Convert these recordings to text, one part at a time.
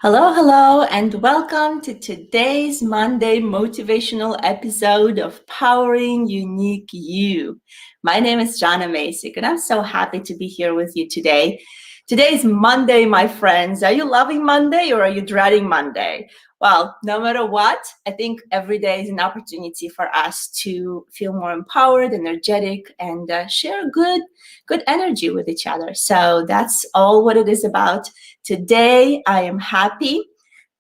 Hello, hello, and welcome to today's Monday motivational episode of Powering Unique You. My name is Jana Masik, and I'm so happy to be here with you today. Today is Monday, my friends. Are you loving Monday or are you dreading Monday? Well, no matter what, I think every day is an opportunity for us to feel more empowered, energetic, and share good energy with each other. So that's all what it is about. Today, I am happy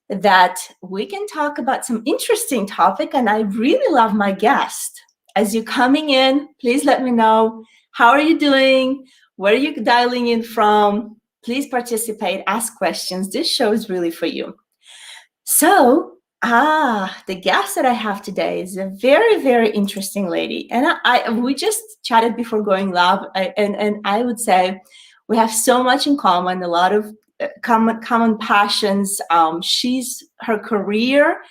that we can talk about some interesting topic, and I really love my guest. As you're coming in, please let me know, how are you doing? Where are you dialing in from? Please participate, ask questions. This show is really for you. So, the guest that I have today is a very, very interesting lady. And we just chatted before going live, and I would say we have so much in common, a lot of common passions. Her career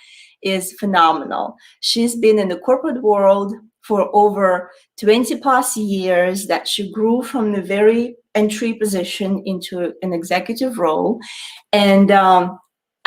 is phenomenal. She's been in the corporate world for over 20 plus years, that she grew from the very entry position into an executive role. And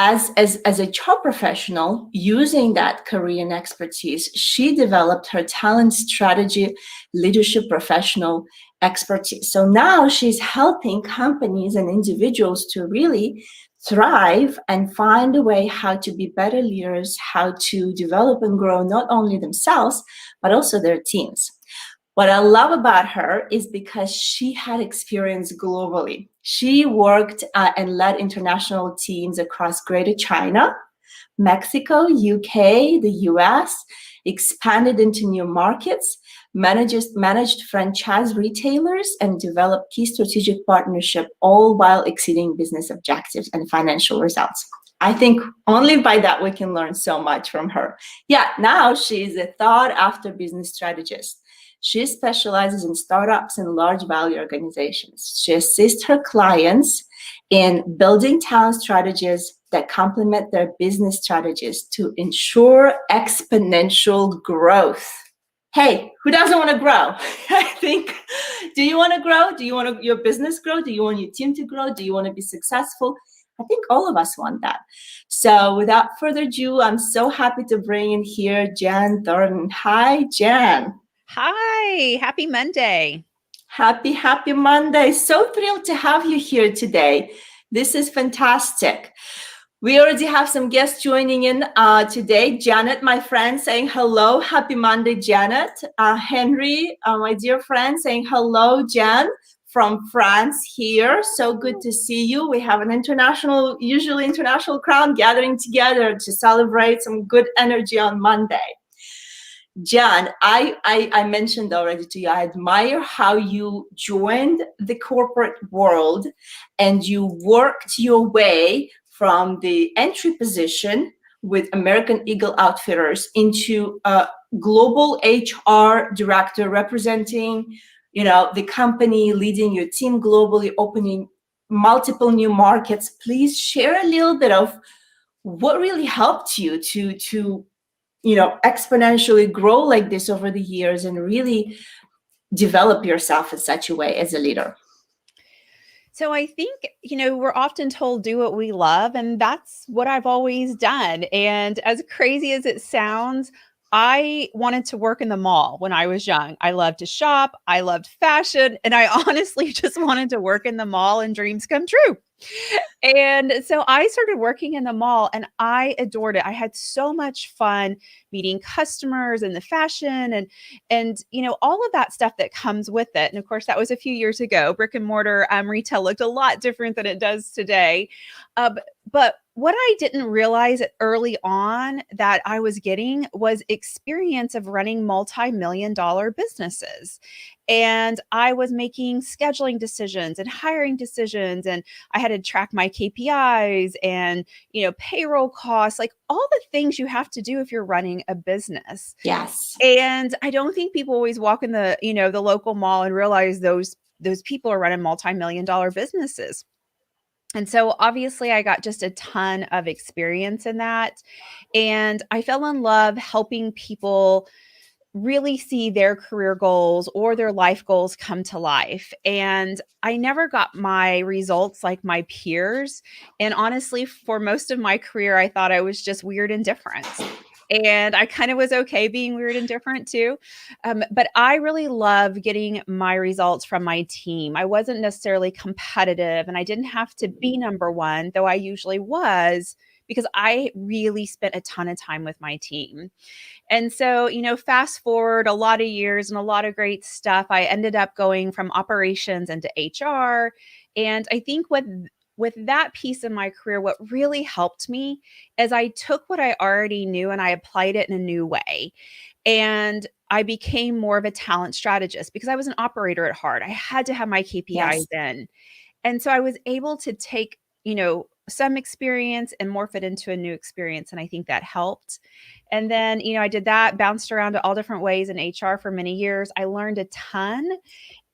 as a HR professional, using that career and expertise, she developed her talent strategy, leadership professional expertise. So now she's helping companies and individuals to really thrive and find a way how to be better leaders, how to develop and grow not only themselves, but also their teams. What I love about her is because she had experience globally. She worked and led international teams across Greater China, Mexico, UK, the US, expanded into new markets, managed franchise retailers, and developed key strategic partnership, all while exceeding business objectives and financial results. I think only by that we can learn so much from her. Yeah, now she is a sought-after business strategist. She specializes in startups and large value organizations. She assists her clients in building talent strategies that complement their business strategies to ensure exponential growth. Hey, who doesn't want to grow? I think, do you want to grow? Do you want your business grow? Do you want your team to grow? Do you want to be successful? I think all of us want that. So without further ado, I'm so happy to bring in here Jan Thornton. Hi, Jan. Hi, happy Monday. Happy Monday. So thrilled to have you here today. This is fantastic. We already have some guests joining in today. Janet, my friend, saying hello. Happy Monday, Janet. Henry, my dear friend, saying hello, Jan, from France here. So good to see you. We have an usually international crowd gathering together to celebrate some good energy on Monday. Jan, I mentioned already to you, I admire how you joined the corporate world and you worked your way from the entry position with American Eagle Outfitters into a global HR director representing, the company, leading your team globally, opening multiple new markets. Please share a little bit of what really helped you to exponentially grow like this over the years and really develop yourself in such a way as a leader. So I think, we're often told do what we love, and that's what I've always done. And as crazy as it sounds, I wanted to work in the mall when I was young. I loved to shop, I loved fashion, and I honestly just wanted to work in the mall and dreams come true. And so I started working in the mall and I adored it. I had so much fun meeting customers and the fashion and all of that stuff that comes with it. And of course, that was a few years ago. Brick and mortar retail looked a lot different than it does today. But what I didn't realize early on that I was getting was experience of running multi-million-dollar businesses. And I was making scheduling decisions and hiring decisions, and I had to track my KPIs and, payroll costs, like all the things you have to do if you're running a business. Yes. And I don't think people always walk in the local mall and realize those people are running multi-million-dollar businesses. And so obviously I got just a ton of experience in that. And I fell in love helping people really see their career goals or their life goals come to life. And I never got my results like my peers. And honestly, for most of my career, I thought I was just weird and different. And I kind of was okay being weird and different too. But I really love getting my results from my team. I wasn't necessarily competitive and I didn't have to be number one, though I usually was, because I really spent a ton of time with my team. And so, fast forward a lot of years and a lot of great stuff. I ended up going from operations into HR. And I think with that piece of my career, what really helped me is I took what I already knew and I applied it in a new way. And I became more of a talent strategist because I was an operator at heart. I had to have my KPIs Yes. in. And so I was able to take, some experience and morph it into a new experience. And I think that helped. And then, I did that, bounced around to all different ways in HR for many years. I learned a ton.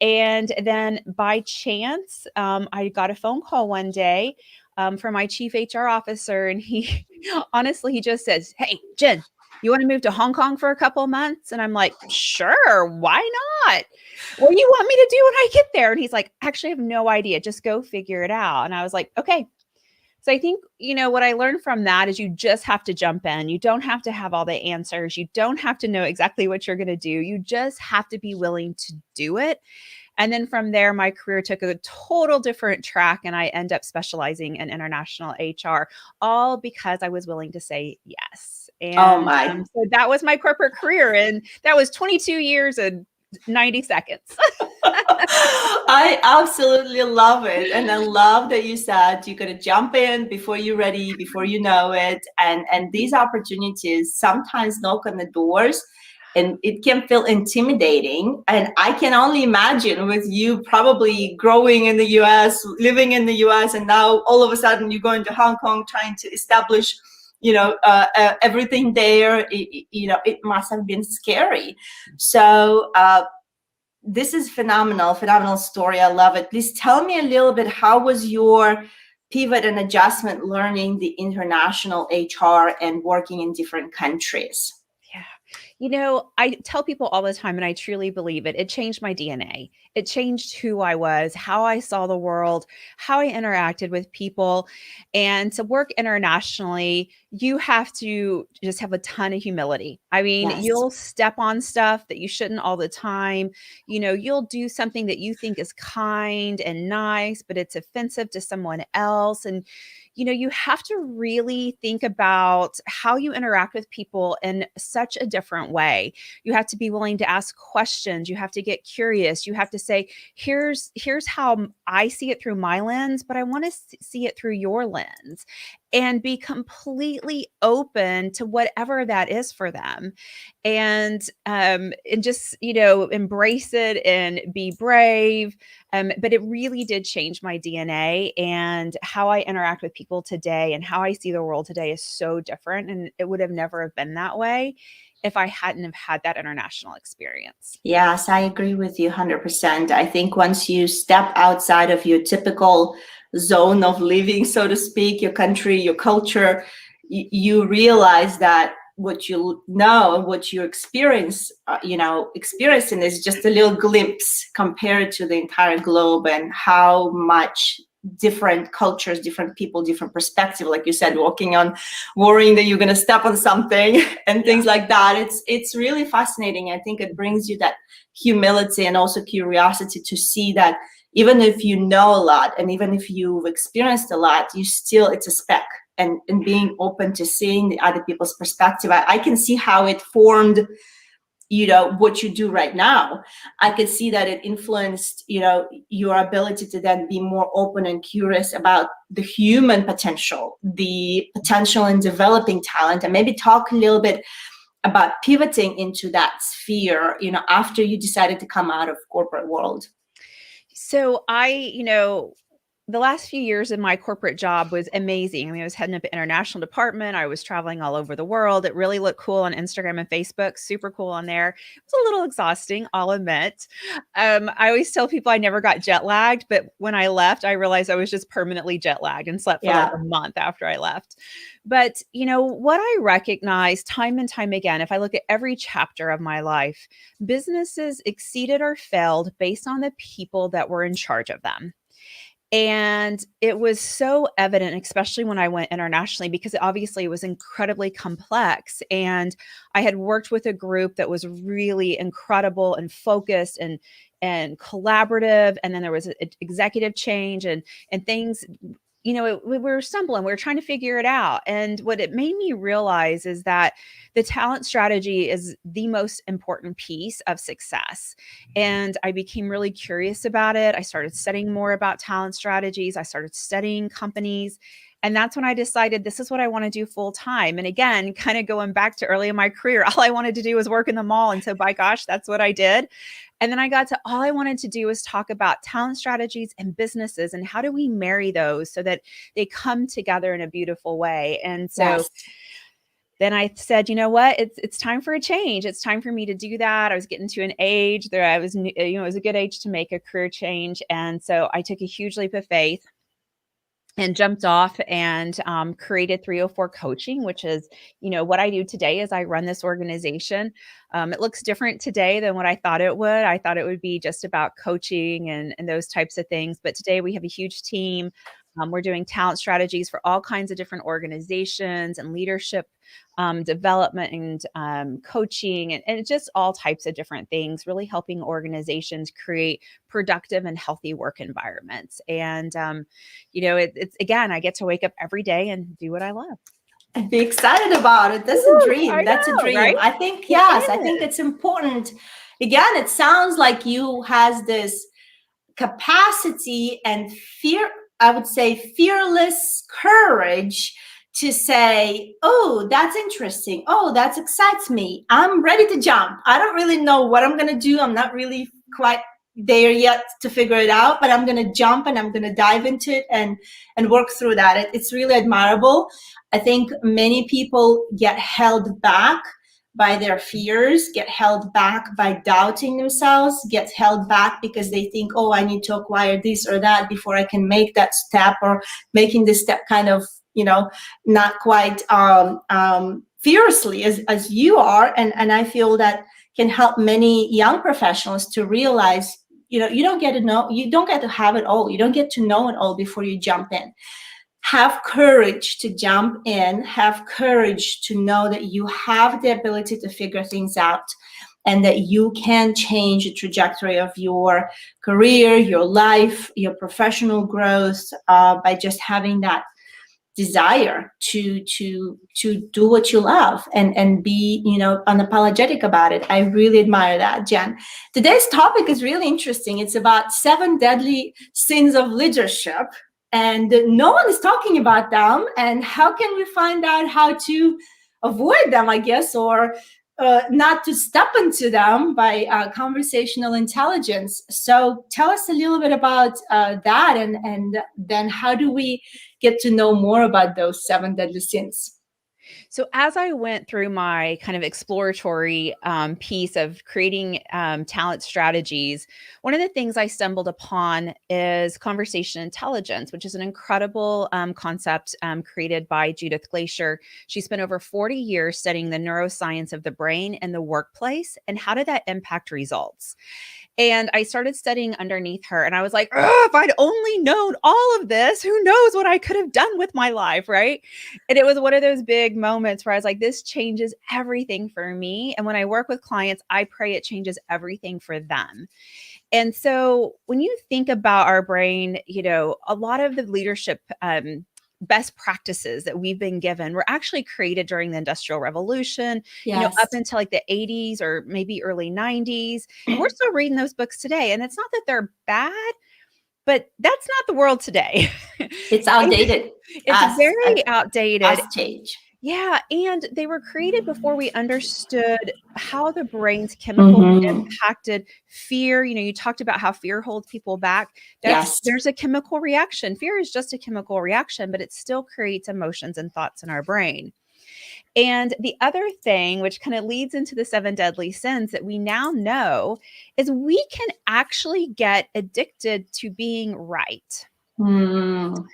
And then by chance, I got a phone call one day from my chief HR officer. And he honestly, he just says, "Hey, Jen, you want to move to Hong Kong for a couple of months?" And I'm like, "Sure, why not? What do you want me to do when I get there?" And he's like, "Actually, I have no idea. Just go figure it out." And I was like, "Okay." So I think, what I learned from that is you just have to jump in. You don't have to have all the answers. You don't have to know exactly what you're going to do. You just have to be willing to do it. And then from there, my career took a total different track and I end up specializing in international HR, all because I was willing to say yes. Oh And my. so that was my corporate career. And that was 22 years and 90 seconds. I absolutely love it. And I love that you said you got to jump in before you're ready, before you know it. And these opportunities sometimes knock on the doors and it can feel intimidating. And I can only imagine with you probably growing in the US, living in the US, and now all of a sudden you're going to Hong Kong trying to establish everything there. It must have been scary. So this is phenomenal story. I love it. Please tell me a little bit, how was your pivot and adjustment learning the international HR and working in different countries? Yeah. I tell people all the time, and I truly believe it. It changed my DNA. It changed who I was, how I saw the world, how I interacted with people. And to work internationally, you have to just have a ton of humility. I mean, Yes. you'll step on stuff that you shouldn't all the time. You'll do something that you think is kind and nice, but it's offensive to someone else. And you have to really think about how you interact with people in such a different way. You have to be willing to ask questions. You have to get curious. You have to say, here's how I see it through my lens, but I want to see it through your lens, and be completely open to whatever that is for them. And just, embrace it and be brave. But it really did change my DNA, and how I interact with people today and how I see the world today is so different. And it would have never have been that way if I hadn't have had that international experience. Yes, I agree with you 100%. I think once you step outside of your typical zone of living, so to speak, your country, your culture, you realize that what you know, what you experience, experiencing is just a little glimpse compared to the entire globe, and how much different cultures, different people, different perspective, like you said, walking on, worrying that you're going to step on something and things like that. It's really fascinating. I think it brings you that humility and also curiosity to see that even if you know a lot and even if you've experienced a lot, it's a speck. And being open to seeing the other people's perspective, I can see how it formed what you do right now. I could see that it influenced your ability to then be more open and curious about the human potential, the potential in developing talent, and maybe talk a little bit about pivoting into that sphere after you decided to come out of corporate world. So I the last few years in my corporate job was amazing. I mean, I was heading up an international department. I was traveling all over the world. It really looked cool on Instagram and Facebook, super cool on there. It was a little exhausting, I'll admit. I always tell people I never got jet lagged, but when I left, I realized I was just permanently jet lagged and slept for like Yeah. a month after I left. But, what I recognize time and time again, if I look at every chapter of my life, businesses exceeded or failed based on the people that were in charge of them. And it was so evident, especially when I went internationally, because obviously it was incredibly complex. And I had worked with a group that was really incredible and focused and collaborative. And then there was executive change and things, we were stumbling. We were trying to figure it out. And what it made me realize is that the talent strategy is the most important piece of success. And I became really curious about it. I started studying more about talent strategies. I started studying companies. And that's when I decided this is what I want to do full time. And again, kind of going back to early in my career, all I wanted to do was work in the mall. And so by gosh, that's what I did. And then I got to all I wanted to do was talk about talent strategies and businesses and how do we marry those so that they come together in a beautiful way. And so Yes. then I said, you know what? It's time for a change. It's time for me to do that. I was getting to an age that I was, it was a good age to make a career change. And so I took a huge leap of faith and jumped off and created 304 coaching, which is, what I do today is I run this organization. It looks different today than what I thought it would. I thought it would be just about coaching and those types of things. But today we have a huge team. We're doing talent strategies for all kinds of different organizations and leadership development and coaching and just all types of different things, really helping organizations create productive and healthy work environments. And, it's again, I get to wake up every day and do what I love. And be excited about it. That's a Woo, I dream. That's a know, right? dream. I think, It yes, I think is. it's important. Again, it sounds like you has this capacity and fear, I would say fearless courage to say, oh, that's interesting. Oh, that excites me. I'm ready to jump. I don't really know what I'm going to do. I'm not really quite there yet to figure it out, but I'm going to jump and I'm going to dive into it and work through that. It's really admirable. I think many people get held back by their fears, get held back by doubting themselves, get held back because they think, oh, I need to acquire this or that before I can make that step, or making this step kind of, not quite fiercely as you are. And I feel that can help many young professionals to realize, you don't get to have it all. You don't get to know it all before you jump in. Have courage to jump in, have courage to know that you have the ability to figure things out and that you can change the trajectory of your career, your life, your professional growth by just having that desire to do what you love and be unapologetic about it. I really admire that, Jen. Today's topic is really interesting. It's about 7 deadly sins of leadership. And no one is talking about them. And how can we find out how to avoid them, I guess, or not to step into them by conversational intelligence? So tell us a little bit about that, and then how do we get to know more about those 7 deadly sins? So as I went through my kind of exploratory piece of creating talent strategies, one of the things I stumbled upon is conversation intelligence, which is an incredible concept created by Judith Glacier. She spent over 40 years studying the neuroscience of the brain and the workplace, and how did that impact results. And I started studying underneath her, and I was like, if I'd only known all of this, who knows what I could have done with my life, right? And it was one of those big moments where I was like, this changes everything for me. And when I work with clients, I pray it changes everything for them. And so when you think about our brain, a lot of the leadership best practices that we've been given were actually created during the Industrial Revolution, Yes. up until like the 80s or maybe early 90s. And we're still reading those books today. And it's not that they're bad, but that's not the world today. It's outdated. It's very outdated. Fast change. Yeah, and they were created before we understood how the brain's chemicals Mm-hmm. impacted fear. You talked about how fear holds people back. Yes. There's a chemical reaction. Fear is just a chemical reaction, but it still creates emotions and thoughts in our brain. And the other thing, which kind of leads into the seven deadly sins that we now know, is we can actually get addicted to being right. Mm.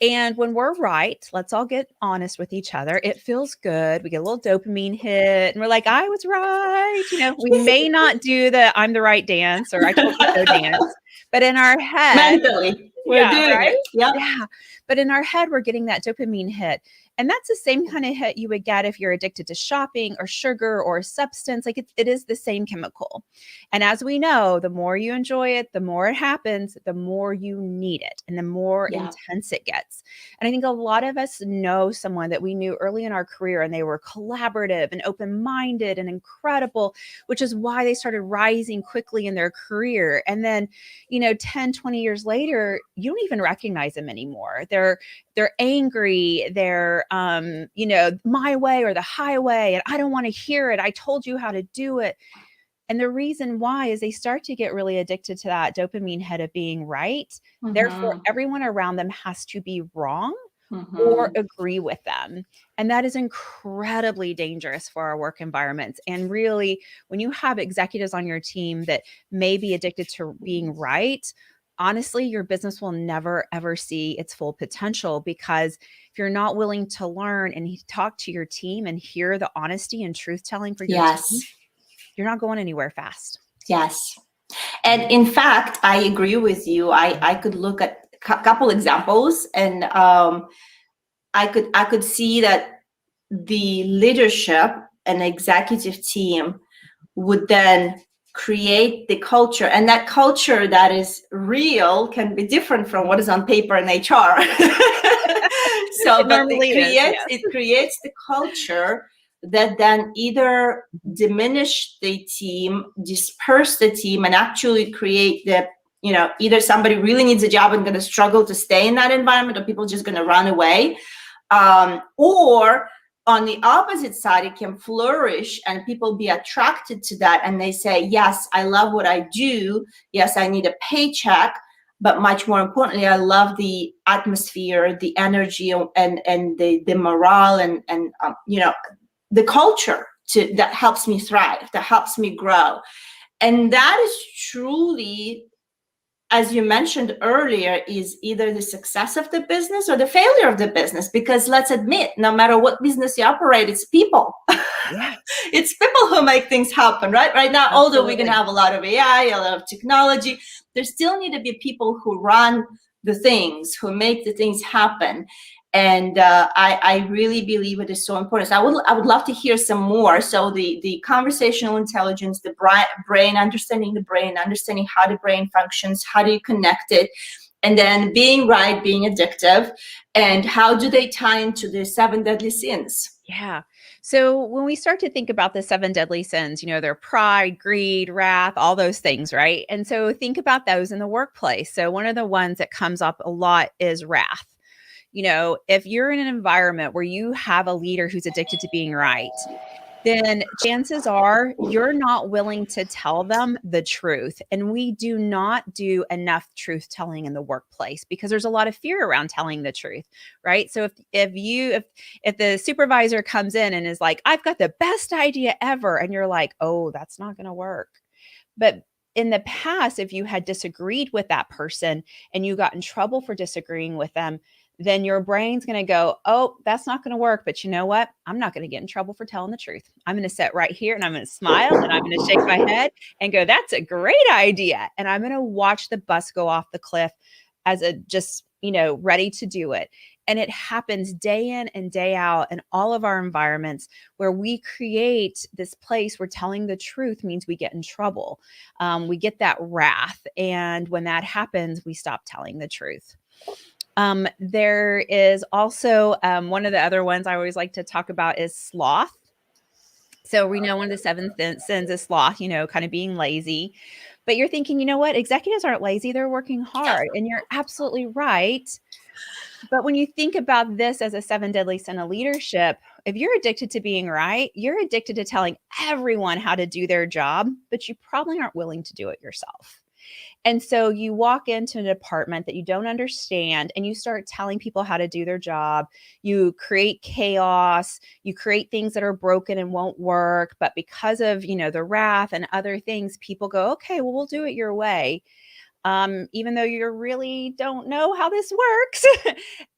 And when we're right, let's all get honest with each other. It feels good. We get a little dopamine hit and we're like, I was right. We may not do the I'm the right dance or I told you so dance, but in our head, Mentally, we're yeah, doing right? it. Yep. Yeah. But in our head, we're getting that dopamine hit. And that's the same kind of hit you would get if you're addicted to shopping or sugar or a substance. Like it is the same chemical. And as we know, the more you enjoy it, the more it happens, the more you need it and the more Yeah. intense it gets. And I think a lot of us know someone that we knew early in our career and they were collaborative and open minded and incredible, which is why they started rising quickly in their career. And then 10, 20 years later, you don't even recognize them anymore. They're angry. They're, my way or the highway. And I don't want to hear it. I told you how to do it. And the reason why is they start to get really addicted to that dopamine hit of being right. Therefore, Mm-hmm. everyone around them has to be wrong or Mm-hmm. agree with them. And that is incredibly dangerous for our work environments. And really, when you have executives on your team that may be addicted to being right, honestly, your business will never, ever see its full potential because if you're not willing to learn and talk to your team and hear the honesty and truth telling for your Yes. team, you're not going anywhere fast. Yes. And in fact, I agree with you. I could look at a couple examples, and I could see that the leadership and executive team would then create the culture, and that culture that is real can be different from what is on paper in HR. So, It but normally is, yes. it creates the culture that then either diminish the team, disperse the team, and actually create the, either somebody really needs a job and going to struggle to stay in that environment, or people just going to run away, or on the opposite side, it can flourish and people be attracted to that. And they say, yes, I love what I do. Yes, I need a paycheck. But much more importantly, I love the atmosphere, the energy, and the morale, and the culture that helps me thrive, that helps me grow. And that is truly, as you mentioned earlier, is either the success of the business or the failure of the business. Because let's admit, no matter what business you operate, it's people. Yeah. It's people who make things happen, right? Right now, although we can Absolutely. have a lot of AI, a lot of technology, there still need to be people who run the things, who make the things happen. And I really believe it is so important. So I would love to hear some more. So the conversational intelligence, the brain, understanding the brain, understanding how the brain functions, how do you connect it, and then being right, being addictive, and how do they tie into the seven deadly sins? Yeah. So when we start to think about the seven deadly sins, they're pride, greed, wrath, all those things, right? And so think about those in the workplace. So one of the ones that comes up a lot is wrath. If you're in an environment where you have a leader who's addicted to being right, then chances are you're not willing to tell them the truth. And we do not do enough truth telling in the workplace because there's a lot of fear around telling the truth, right? So if the supervisor comes in and is like, I've got the best idea ever, and you're like, oh, that's not going to work. But in the past, if you had disagreed with that person and you got in trouble for disagreeing with them, then your brain's going to go, oh, that's not going to work. But you know what? I'm not going to get in trouble for telling the truth. I'm going to sit right here and I'm going to smile and I'm going to shake my head and go, that's a great idea. And I'm going to watch the bus go off the cliff as a just, ready to do it. And it happens day in and day out in all of our environments where we create this place where telling the truth means we get in trouble. We get that wrath. And when that happens, we stop telling the truth. There is also one of the other ones I always like to talk about is sloth. So we know one of the seven sins is sloth, kind of being lazy. But you're thinking, you know what? Executives aren't lazy. They're working hard. And you're absolutely right. But when you think about this as a seven deadly sin of leadership, if you're addicted to being right, you're addicted to telling everyone how to do their job, but you probably aren't willing to do it yourself. And so you walk into a department that you don't understand and you start telling people how to do their job. You create chaos, you create things that are broken and won't work, but because of, the wrath and other things, people go, "Okay, well, we'll do it your way." Even though you really don't know how this works.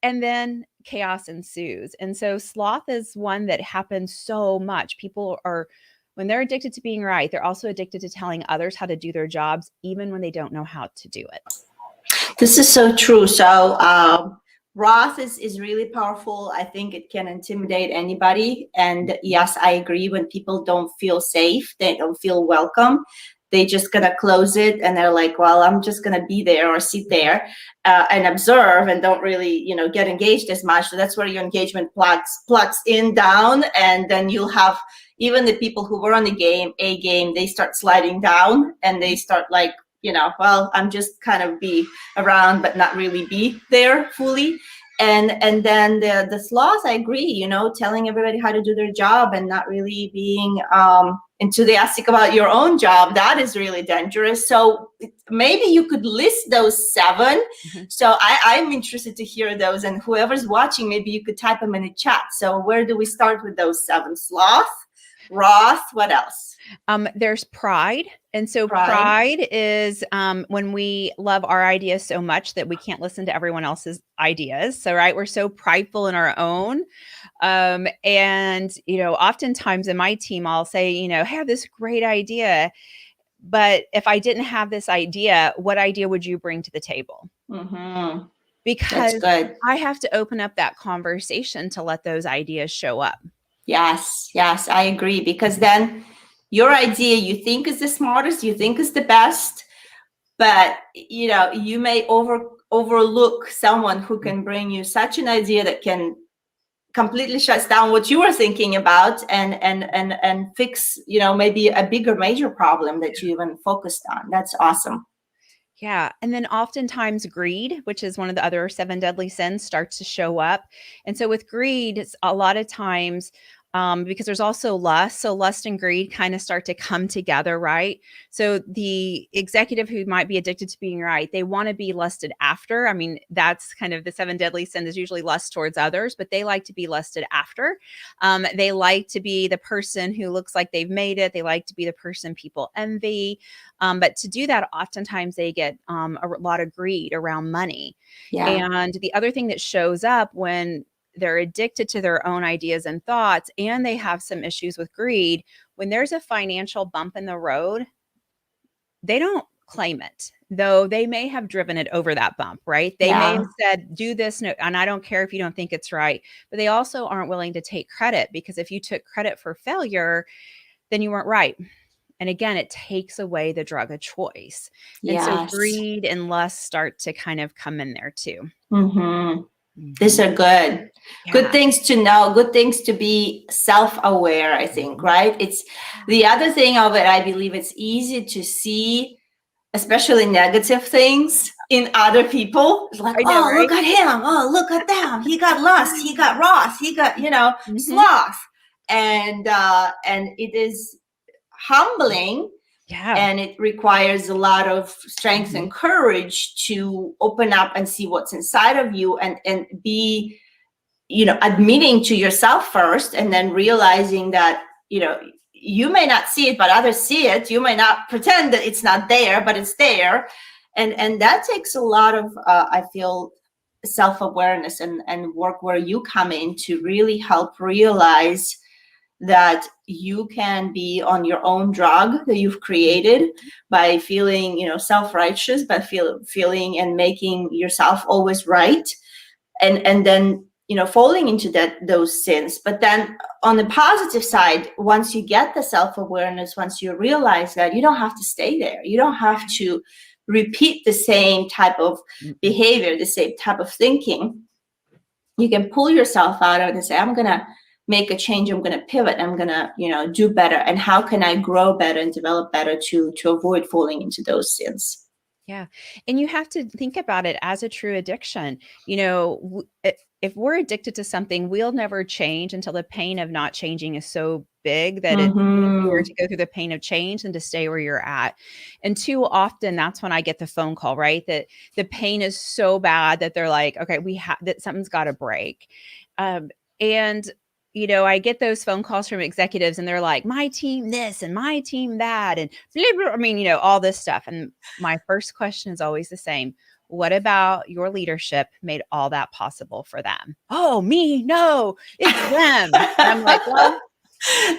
And then chaos ensues. And so sloth is one that happens so much. People are, when they're addicted to being right, they're also addicted to telling others how to do their jobs, even when they don't know how to do it. This is so true. So wrath is really powerful. I think it can intimidate anybody. And yes, I agree. When people don't feel safe, they don't feel welcome, they just gonna close it, and they're like, well, I'm just gonna be there or sit there and observe, and don't really, get engaged as much. So that's where your engagement plugs in down, and then you'll have even the people who were on the game, they start sliding down, and they start like, well, I'm just kind of be around, but not really be there fully. And then the sloth, I agree, telling everybody how to do their job and not really being enthusiastic about your own job, that is really dangerous. So maybe you could list those 7. Mm-hmm. So I'm interested to hear those, and whoever's watching, maybe you could type them in the chat. So where do we start with those 7? Sloth, wrath, what else? There's pride. And so pride is when we love our ideas so much that we can't listen to everyone else's ideas. So, right, we're so prideful in our own. And, oftentimes in my team, I'll say, hey, I have this great idea. But if I didn't have this idea, what idea would you bring to the table? Mm-hmm. Because I have to open up that conversation to let those ideas show up. Yes, I agree. Because then your idea, you think is the smartest, you think is the best, but you may overlook someone who can bring you such an idea that can completely shuts down what you were thinking about and fix, maybe a bigger major problem that you even focused on. That's awesome. Yeah. And then oftentimes greed, which is one of the other 7 deadly sins, starts to show up. And so with greed, it's a lot of times because there's also lust. So lust and greed kind of start to come together, right? So the executive who might be addicted to being right, they want to be lusted after. I mean, that's kind of the 7 deadly sins is usually lust towards others, but they like to be lusted after. They like to be the person who looks like they've made it. They like to be the person people envy. But to do that, oftentimes they get a lot of greed around money. Yeah. And the other thing that shows up when they're addicted to their own ideas and thoughts, and they have some issues with greed, when there's a financial bump in the road, they don't claim it, though they may have driven it over that bump, right? They may have said, do this, and I don't care if you don't think it's right, but they also aren't willing to take credit, because if you took credit for failure, then you weren't right. And again, it takes away the drug of choice. And so greed and lust start to kind of come in there too. Mm-hmm. These are good. Yeah. Good things to know, good things to be self-aware, I think, right? It's the other thing of it, I believe it's easy to see, especially negative things in other people. It's like, right? Look at him. Oh, look at them. He got lust. He got wrath. He got, sloth. And it is humbling. Yeah. And it requires a lot of strength and courage to open up and see what's inside of you, and be, admitting to yourself first, and then realizing that, you may not see it, but others see it. You may not pretend that it's not there, but it's there. And that takes a lot of, I feel, self-awareness and work where you come in to really help realize that you can be on your own drug that you've created by feeling, self-righteous, by feeling and making yourself always right. And then, falling into those sins. But then on the positive side, once you get the self-awareness, once you realize that, you don't have to stay there. You don't have to repeat the same type of behavior, the same type of thinking. You can pull yourself out of it and say, I'm going to make a change. I'm going to pivot. I'm going to, do better. And how can I grow better and develop better to avoid falling into those sins? Yeah. And you have to think about it as a true addiction. if we're addicted to something, we'll never change until the pain of not changing is so big that it's easier Mm-hmm. to go through the pain of change than to stay where you're at. And too often that's when I get the phone call, right? That the pain is so bad that they're like, okay, we have that something's got to break. And I get those phone calls from executives and they're like, my team this and my team that, and blah, blah, I mean, all this stuff. And my first question is always the same. What about your leadership made all that possible for them? Oh, me? No, it's them. And I'm like, well,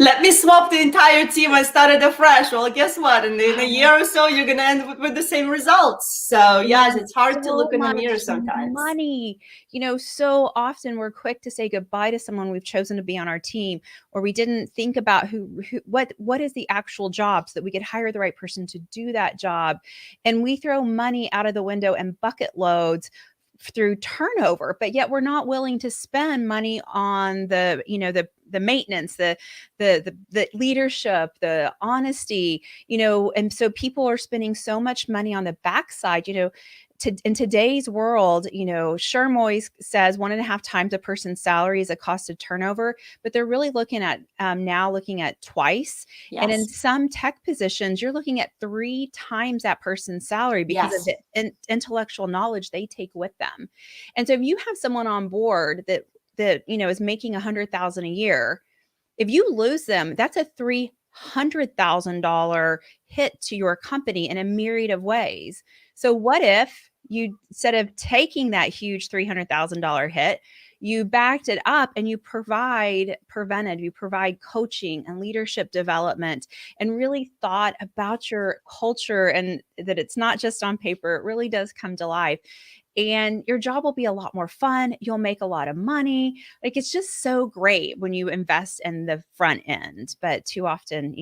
let me swap the entire team and start it afresh. Well, guess what? In a year or so, you're going to end with the same results. So, yes, it's hard to so look in the much mirror sometimes. money. So often we're quick to say goodbye to someone we've chosen to be on our team, or we didn't think about what is the actual job so that we could hire the right person to do that job. And we throw money out of the window and bucket loads through turnover, but yet we're not willing to spend money on the maintenance, the leadership, the honesty, and so people are spending so much money on the backside, in today's world, Sherm always says 1.5 times a person's salary is a cost of turnover, but they're really looking at twice. Yes. And in some tech positions, you're looking at 3 times that person's salary because of the intellectual knowledge they take with them. And so if you have someone on board that is making $100,000 a year, if you lose them, that's a $300,000 hit to your company in a myriad of ways. So what if you, instead of taking that huge $300,000 hit, you backed it up and you provide coaching and leadership development and really thought about your culture and that it's not just on paper, it really does come to life. And your job will be a lot more fun. You'll make a lot of money. Like, it's just so great when you invest in the front end, but too often,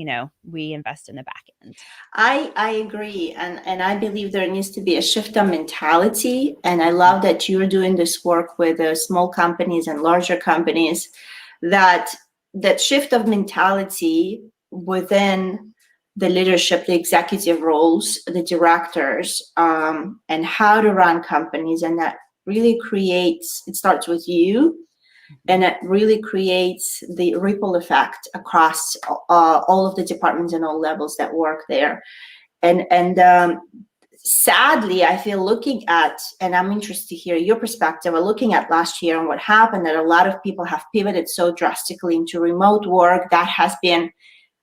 we invest in the back end. I agree. And I believe there needs to be a shift of mentality. And I love that you're doing this work with small companies and larger companies, that shift of mentality within the leadership, the executive roles, the directors, and how to run companies. And that really it starts with you, and it really creates the ripple effect across all of the departments and all levels that work there. And sadly, I feel looking at, and I'm interested to hear your perspective, looking at last year and what happened, that a lot of people have pivoted so drastically into remote work. That has been,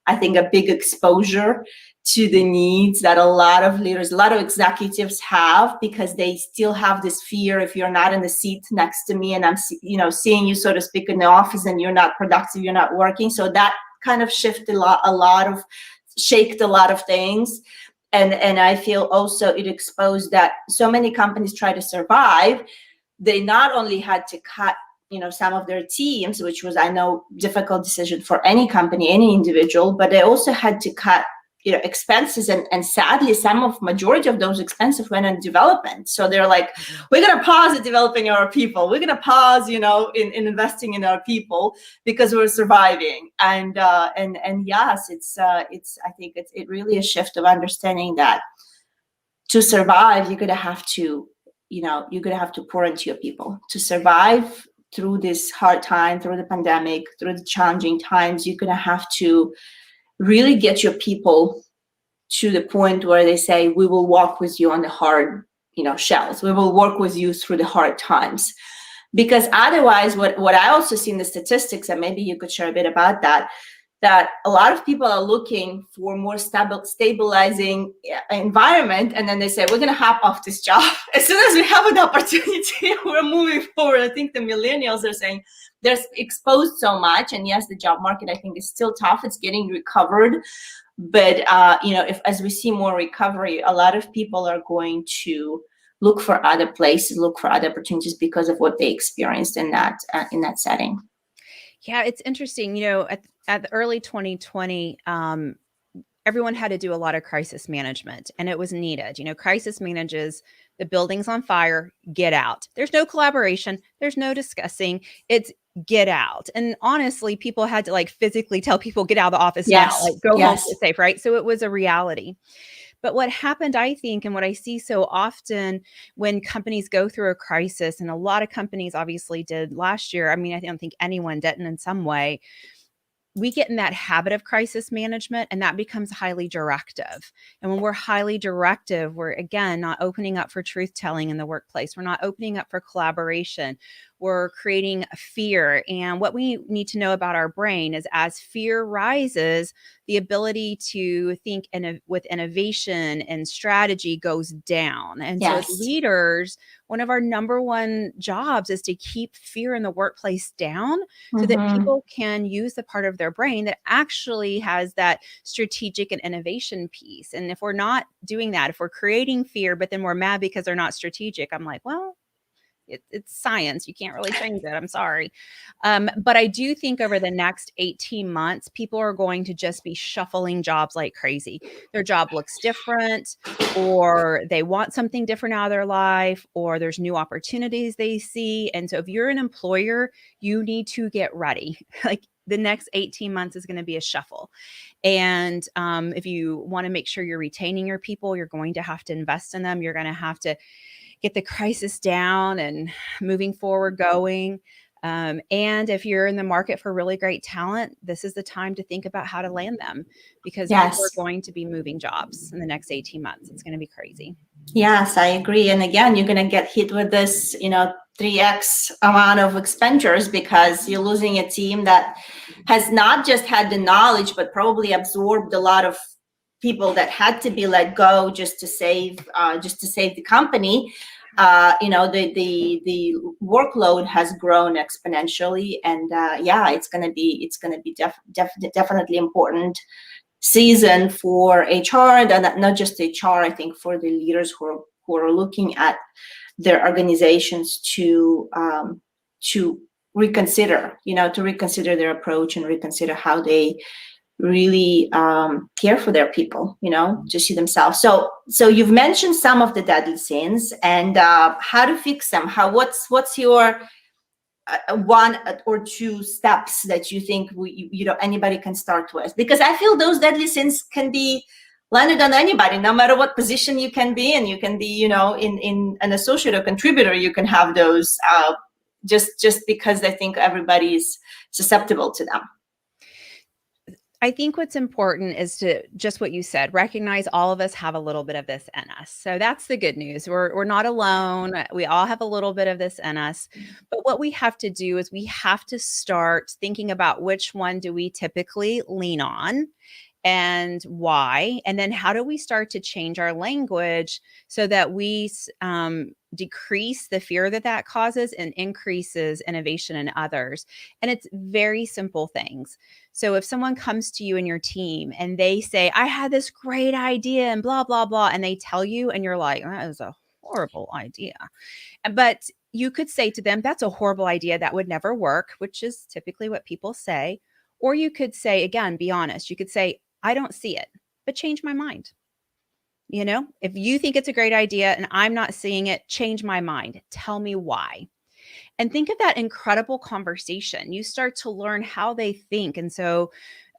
I think, a big exposure to the needs that a lot of leaders, a lot of executives have, because they still have this fear, if you're not in the seat next to me and I'm seeing you, so to speak, in the office, and you're not productive, you're not working. So that kind of shaked a lot of things. And I feel also it exposed that so many companies try to survive. They not only had to cut some of their teams, which was, I know, difficult decision for any company, any individual, but they also had to cut expenses, and sadly majority of those expenses went in development. So they're like, we're going to pause at developing our people, we're going to pause in investing in our people because we're surviving. And yes, it's I think it's really a shift of understanding that to survive, you're going to have to pour into your people to survive through this hard time, through the pandemic, through the challenging times. You're going to have to really get your people to the point where they say, we will walk with you on the hard, shells. We will work with you through the hard times. Because otherwise, what I also see in the statistics, and maybe you could share a bit about that a lot of people are looking for more stabilizing environment, and then they say, we're going to hop off this job as soon as we have an opportunity. We're moving forward. I think the millennials are saying they're exposed so much, and yes, the job market, I think, is still tough. It's getting recovered, but if as we see more recovery, a lot of people are going to look for other places, look for other opportunities because of what they experienced in that setting. Yeah, it's interesting. At the early 2020, everyone had to do a lot of crisis management, and it was needed. Crisis manages the building's on fire, get out. There's no collaboration. There's no discussing. It's get out. And honestly, people had to physically tell people, get out of the office now, go home, it's safe, right? So it was a reality. But what happened, I think, and what I see so often when companies go through a crisis, and a lot of companies obviously did last year, I mean, I don't think anyone didn't in some way, we get in that habit of crisis management, and that becomes highly directive. And when we're highly directive, we're again not opening up for truth telling in the workplace. We're not opening up for collaboration. We're creating fear. And what we need to know about our brain is as fear rises, the ability to think with innovation and strategy goes down. And so, as Yes. leaders, one of our number one jobs is to keep fear in the workplace down so that Mm-hmm. people can use the part of their brain that actually has that strategic and innovation piece. And if we're not doing that, if we're creating fear, but then we're mad because they're not strategic, I'm like, well, it's science. You can't really change it. I'm sorry. But I do think over the next 18 months, people are going to just be shuffling jobs like crazy. Their job looks different, or they want something different out of their life, or there's new opportunities they see. And so if you're an employer, you need to get ready. Like the next 18 months is going to be a shuffle. And if you want to make sure you're retaining your people, you're going to have to invest in them. You're going to have to get the crisis down and moving forward going. And if you're in the market for really great talent, this is the time to think about how to land them, because people are Yes. going to be moving jobs in the next 18 months. It's going to be crazy. Yes, I agree. And again, you're going to get hit with this, 3x amount of expenditures because you're losing a team that has not just had the knowledge, but probably absorbed a lot of people that had to be let go just to save the company. The workload has grown exponentially, and yeah, it's going to be definitely important season for HR, and not just HR. I think for the leaders who are looking at their organizations to reconsider, their approach and reconsider how they really care for their people, to see themselves. So you've mentioned some of the deadly sins and how to fix them. What's your one or two steps that you think anybody can start with? Because I feel those deadly sins can be landed on anybody, no matter what position you can be in. You can be, in an associate or contributor, you can have those just because I think everybody is susceptible to them. I think what's important is to just what you said, recognize all of us have a little bit of this in us. So that's the good news. We're not alone. We all have a little bit of this in us. But what we have to do is we have to start thinking about which one do we typically lean on and why, and then how do we start to change our language so that we decrease the fear that causes and increases innovation in others. And it's very simple things. So if someone comes to you and your team and they say, I had this great idea and blah, blah, blah, and they tell you and you're like, that is a horrible idea. But you could say to them, that's a horrible idea. That would never work, which is typically what people say. Or you could say, again, be honest. You could say, I don't see it, but change my mind. If you think it's a great idea and I'm not seeing it, change my mind. Tell me why. And think of that incredible conversation. You start to learn how they think. And so,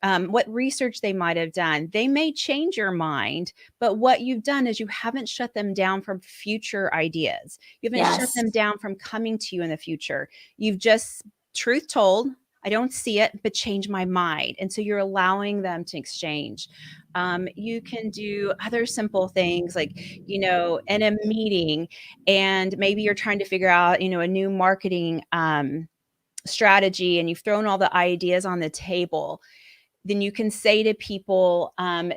what research they might have done, they may change your mind, but what you've done is you haven't shut them down from future ideas. You haven't shut Yes. them down from coming to you in the future. You've just, truth told, I don't see it, but change my mind. And so you're allowing them to exchange. You can do other simple things like, in a meeting, and maybe you're trying to figure out, a new marketing strategy, and you've thrown all the ideas on the table. Then you can say to people,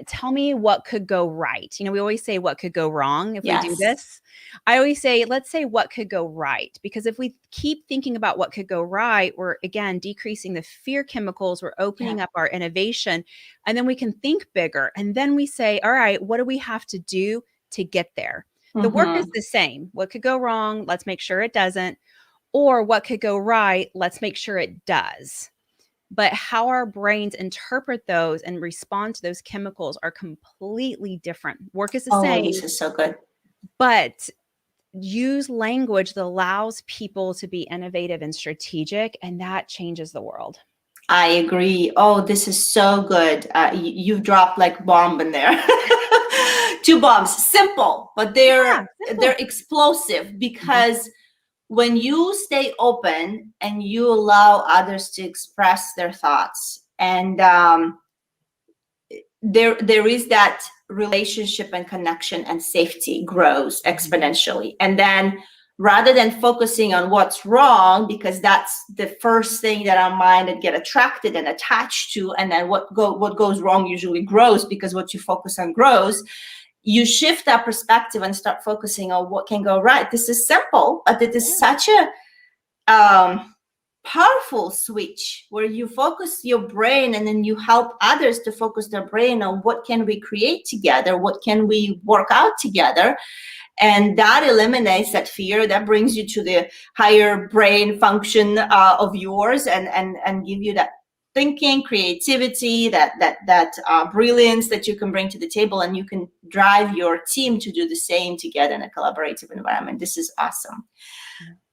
tell me what could go right. We always say what could go wrong if we do this. I always say, let's say what could go right. Because if we keep thinking about what could go right, we're, again, decreasing the fear chemicals. We're opening up our innovation. And then we can think bigger. And then we say, all right, what do we have to do to get there? The work is the same. What could go wrong? Let's make sure it doesn't. Or what could go right? Let's make sure it does. But how our brains interpret those and respond to those chemicals are completely different. Work is the same. This is so good. But use language that allows people to be innovative and strategic, and that changes the world. I agree. Oh, this is so good. You've dropped like bomb in there. Two bombs, simple, but Yeah, they're simple. explosive because when you stay open and you allow others to express their thoughts, and there is that relationship and connection and safety grows exponentially. And then rather than focusing on what's wrong, because that's the first thing that our mind would get attracted and attached to, and then what goes wrong usually grows, because what you focus on grows. You shift that perspective and start focusing on what can go right. This is simple, but it is such a powerful switch where you focus your brain and then you help others to focus their brain on what can we create together, what can we work out together. And that eliminates that fear, that brings you to the higher brain function of yours, and give you that thinking, creativity, that brilliance that you can bring to the table, and you can drive your team to do the same together in a collaborative environment. This is awesome.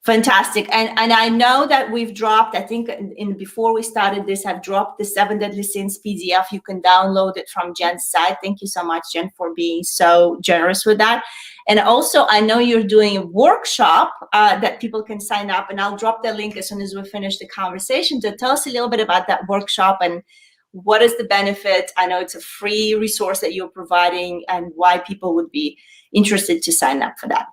Fantastic. And I know that we've dropped, I think before we started this, I've dropped the 7 Deadly Sins PDF. You can download it from Jen's site. Thank you so much, Jen, for being so generous with that. And also, I know you're doing a workshop that people can sign up, and I'll drop the link as soon as we finish the conversation. So tell us a little bit about that workshop and what is the benefit. I know it's a free resource that you're providing, and why people would be interested to sign up for that.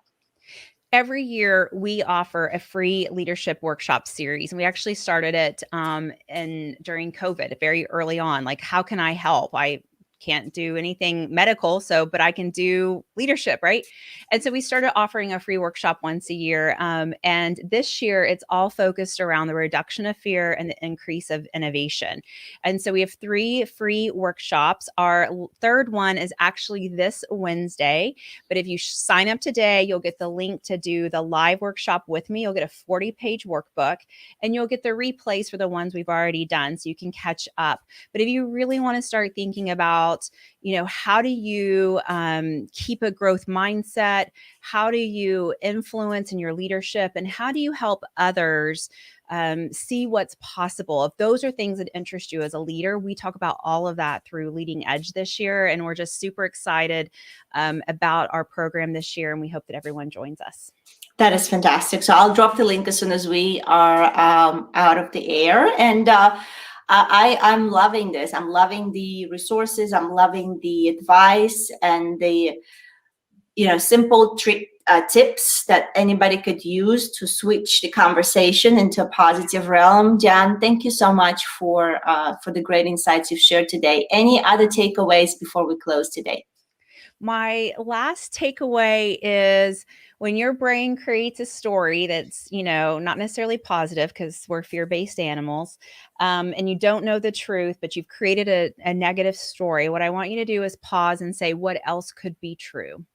Every year we offer a free leadership workshop series, and we actually started it during COVID, very early on. Like, how can I help? I can't do anything medical, but I can do leadership, right? And so we started offering a free workshop once a year. And this year it's all focused around the reduction of fear and the increase of innovation. And so we have 3 free workshops. Our third one is actually this Wednesday, but if you sign up today, you'll get the link to do the live workshop with me. You'll get a 40-page workbook, and you'll get the replays for the ones we've already done, so you can catch up. But if you really want to start thinking about, how do you keep a growth mindset? How do you influence in your leadership? And how do you help others see what's possible? If those are things that interest you as a leader, we talk about all of that through Leading Edge this year. And we're just super excited about our program this year. And we hope that everyone joins us. That is fantastic. So I'll drop the link as soon as we are out of the air. And I'm loving this. I'm loving the resources. I'm loving the advice and the simple tips that anybody could use to switch the conversation into a positive realm. Jan, thank you so much for the great insights you've shared today. Any other takeaways before we close today? My last takeaway is, when your brain creates a story that's, not necessarily positive, because we're fear-based animals, and you don't know the truth, but you've created a negative story, what I want you to do is pause and say, what else could be true?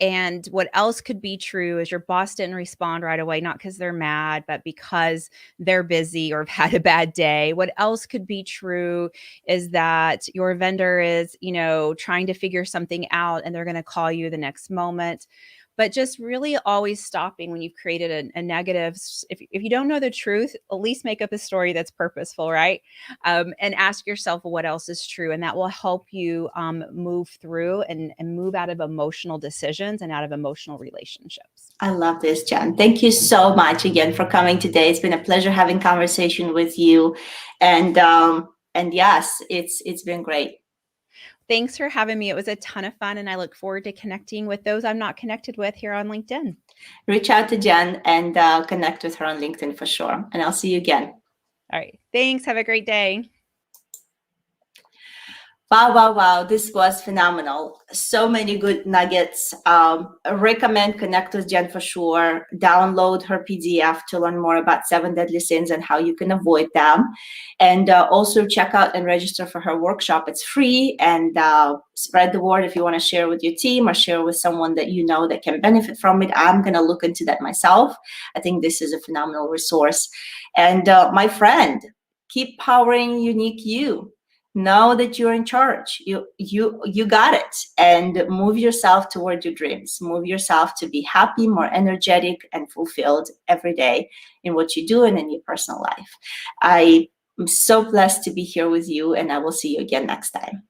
And what else could be true is your boss didn't respond right away, not because they're mad, but because they're busy or have had a bad day. What else could be true is that your vendor is, trying to figure something out, and they're going to call you the next moment. But just really always stopping when you've created a negative. If you don't know the truth, at least make up a story that's purposeful, right? And ask yourself what else is true. And that will help you move through and move out of emotional decisions and out of emotional relationships. I love this, Jan. Thank you so much again for coming today. It's been a pleasure having conversation with you. And yes, it's been great. Thanks for having me. It was a ton of fun, and I look forward to connecting with those I'm not connected with here on LinkedIn. Reach out to Jen and connect with her on LinkedIn for sure. And I'll see you again. All right. Thanks. Have a great day. Wow. This was phenomenal. So many good nuggets. I recommend connect with Jen for sure. Download her PDF to learn more about 7 Deadly Sins and how you can avoid them. And also check out and register for her workshop. It's free, and spread the word if you want to share with your team or share with someone that you know that can benefit from it. I'm going to look into that myself. I think this is a phenomenal resource. And my friend, keep powering unique you. Know that you're in charge. You got it. And move yourself toward your dreams. Move yourself to be happy, more energetic, and fulfilled every day in what you do and in your personal life. I am so blessed to be here with you, and I will see you again next time.